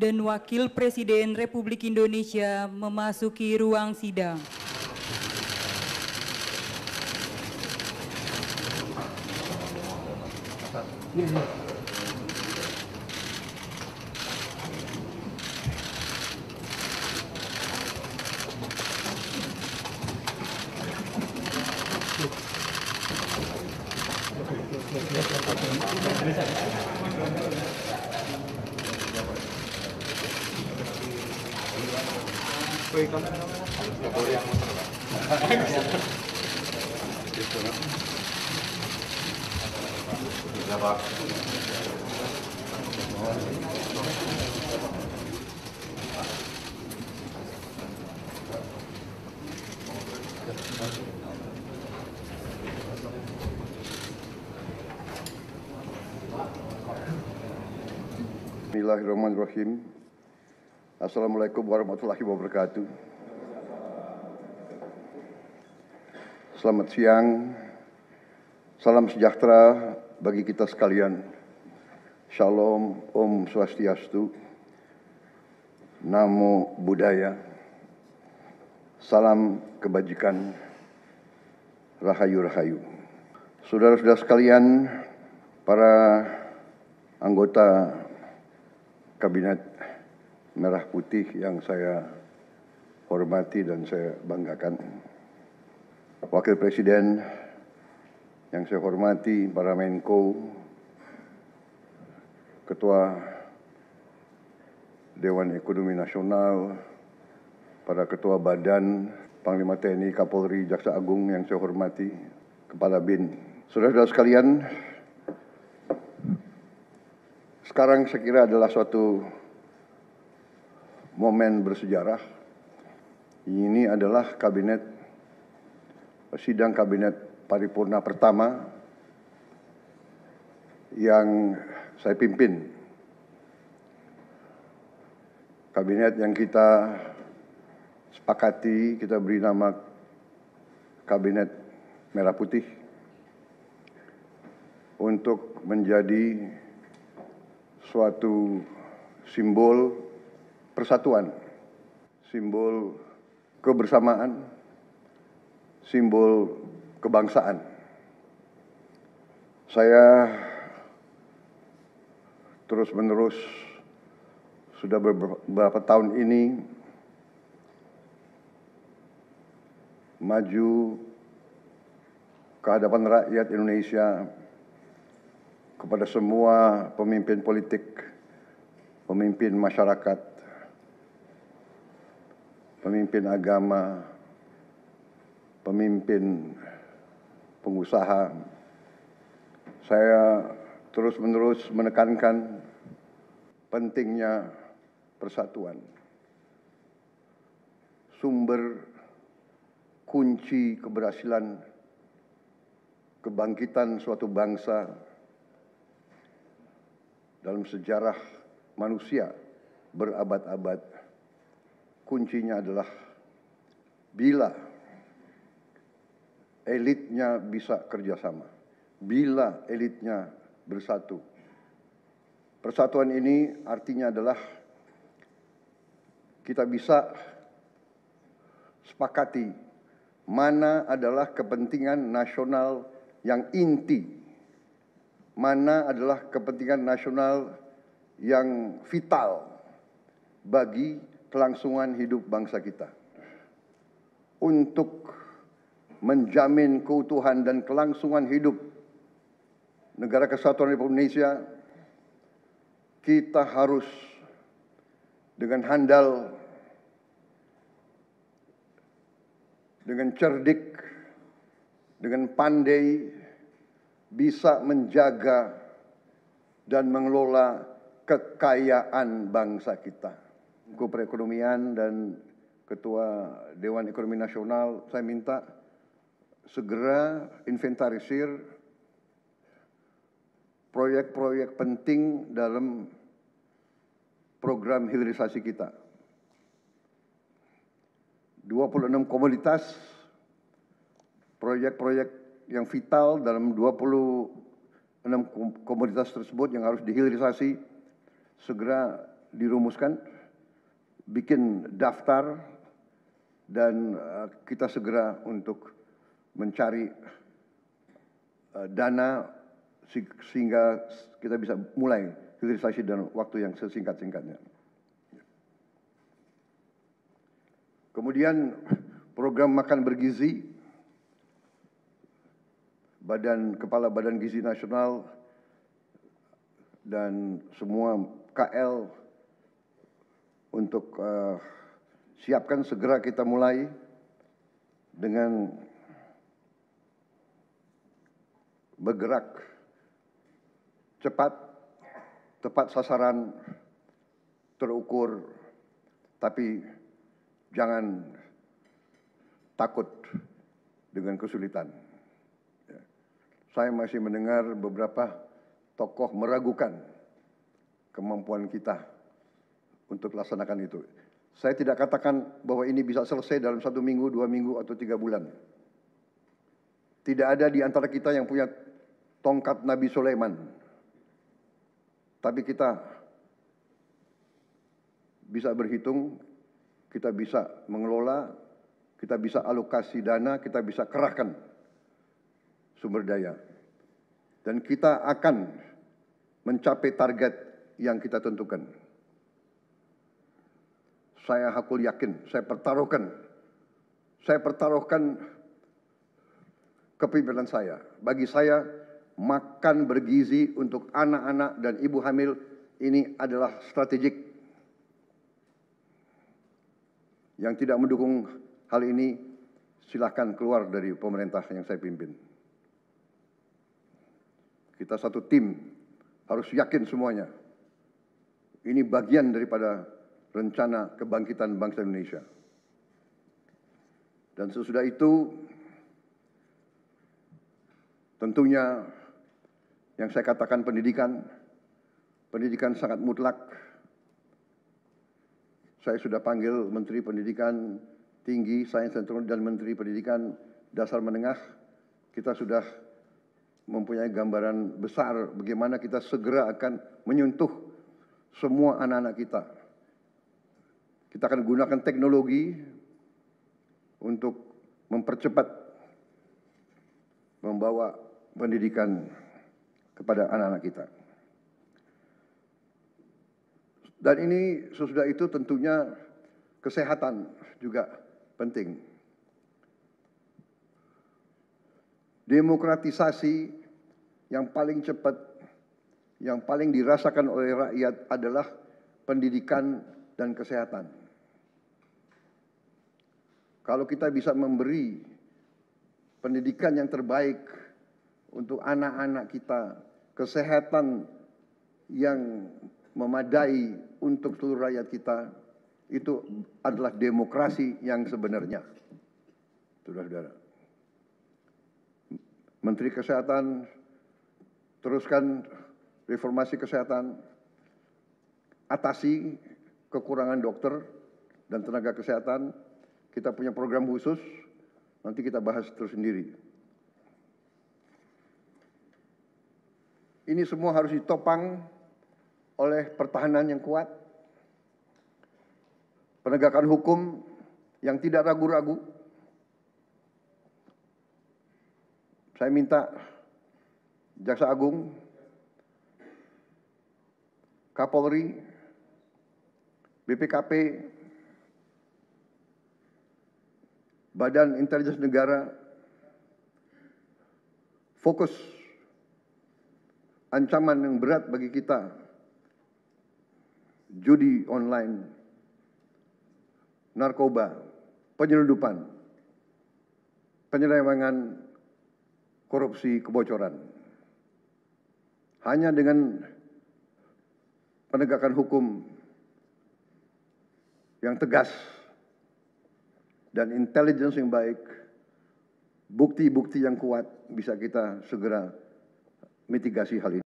dan Wakil Presiden Republik Indonesia memasuki ruang sidang. Bismillahirrahmanirrahim. Assalamualaikum warahmatullahi wabarakatuh. Selamat siang. Salam sejahtera bagi kita sekalian. Shalom, Om Swastiastu, Namo Buddhaya, salam kebajikan, Rahayu-Rahayu. Saudara-saudara sekalian, para anggota Kabinet Merah Putih yang saya hormati dan saya banggakan, Wakil Presiden yang saya hormati, para Menko, Ketua Dewan Ekonomi Nasional, para Ketua Badan, Panglima TNI, Kapolri, Jaksa Agung yang saya hormati, Kepala BIN. Saudara-saudara sekalian, sekarang saya kira adalah suatu momen bersejarah. Ini adalah sidang kabinet paripurna pertama yang saya pimpin. Kabinet yang kita sepakati, kita beri nama Kabinet Merah Putih untuk menjadi suatu simbol persatuan, simbol kebersamaan, simbol kebangsaan. Saya terus-menerus sudah beberapa tahun ini maju ke hadapan rakyat Indonesia, kepada semua pemimpin politik, pemimpin masyarakat, pemimpin agama, pemimpin pengusaha. Saya terus-menerus menekankan pentingnya persatuan. Sumber kunci keberhasilan kebangkitan suatu bangsa dalam sejarah manusia berabad-abad, kuncinya adalah bila elitnya bisa kerjasama, bila elitnya bersatu. Persatuan ini artinya adalah kita bisa sepakati mana adalah kepentingan nasional yang inti, mana adalah kepentingan nasional yang vital bagi kelangsungan hidup bangsa kita. Untuk menjamin keutuhan dan kelangsungan hidup Negara Kesatuan Republik Indonesia, kita harus dengan handal, dengan cerdik, dengan pandai bisa menjaga dan mengelola kekayaan bangsa kita. Menko Perekonomian dan Ketua Dewan Ekonomi Nasional, saya minta segera inventarisir proyek-proyek penting dalam program hilirisasi kita. 26 komoditas, proyek-proyek yang vital dalam 26 komoditas tersebut yang harus dihilirisasi segera dirumuskan, bikin daftar, dan kita segera untuk mencari dana sehingga kita bisa mulai hilirisasi dalam waktu yang sesingkat-singkatnya. Kemudian program makan bergizi, Kepala Badan Gizi Nasional dan semua KL untuk siapkan, segera kita mulai dengan bergerak cepat, tepat sasaran, terukur, tapi jangan takut dengan kesulitan. Saya masih mendengar beberapa tokoh meragukan kemampuan kita untuk laksanakan itu. Saya tidak katakan bahwa ini bisa selesai dalam 1 minggu, 2 minggu, atau 3 bulan. Tidak ada di antara kita yang punya tongkat Nabi Sulaiman. Tapi kita bisa berhitung, kita bisa mengelola, kita bisa alokasi dana, kita bisa kerahkan sumber daya. Dan kita akan mencapai target yang kita tentukan. Saya hakul yakin, saya pertaruhkan kepemimpinan saya. Bagi saya, makan bergizi untuk anak-anak dan ibu hamil ini adalah strategik. Yang tidak mendukung hal ini, silahkan keluar dari pemerintah yang saya pimpin. Kita satu tim, harus yakin semuanya. Ini bagian daripada rencana kebangkitan bangsa Indonesia. Dan sesudah itu, tentunya yang saya katakan pendidikan sangat mutlak. Saya sudah panggil Menteri Pendidikan Tinggi, Sains dan Teknologi dan Menteri Pendidikan Dasar Menengah. Kita sudah mempunyai gambaran besar bagaimana kita segera akan menyentuh semua anak-anak kita. Kita akan gunakan teknologi untuk mempercepat membawa pendidikan kepada anak-anak kita. Dan ini sesudah itu tentunya kesehatan juga penting. Demokratisasi yang paling cepat, yang paling dirasakan oleh rakyat adalah pendidikan dan kesehatan. Kalau kita bisa memberi pendidikan yang terbaik untuk anak-anak kita, kesehatan yang memadai untuk seluruh rakyat kita, itu adalah demokrasi yang sebenarnya. Saudara-saudara. Menteri Kesehatan, teruskan reformasi kesehatan, atasi kekurangan dokter dan tenaga kesehatan. Kita punya program khusus, nanti kita bahas tersendiri. Ini semua harus ditopang oleh pertahanan yang kuat, penegakan hukum yang tidak ragu-ragu. Saya minta Jaksa Agung, Kapolri, BPKP, Badan Intelijen Negara, fokus ancaman yang berat bagi kita, judi online, narkoba, penyelundupan, penyelewengan, korupsi, kebocoran. Hanya dengan penegakan hukum yang tegas dan intelligence yang baik, bukti-bukti yang kuat, bisa kita segera mitigasi hal ini.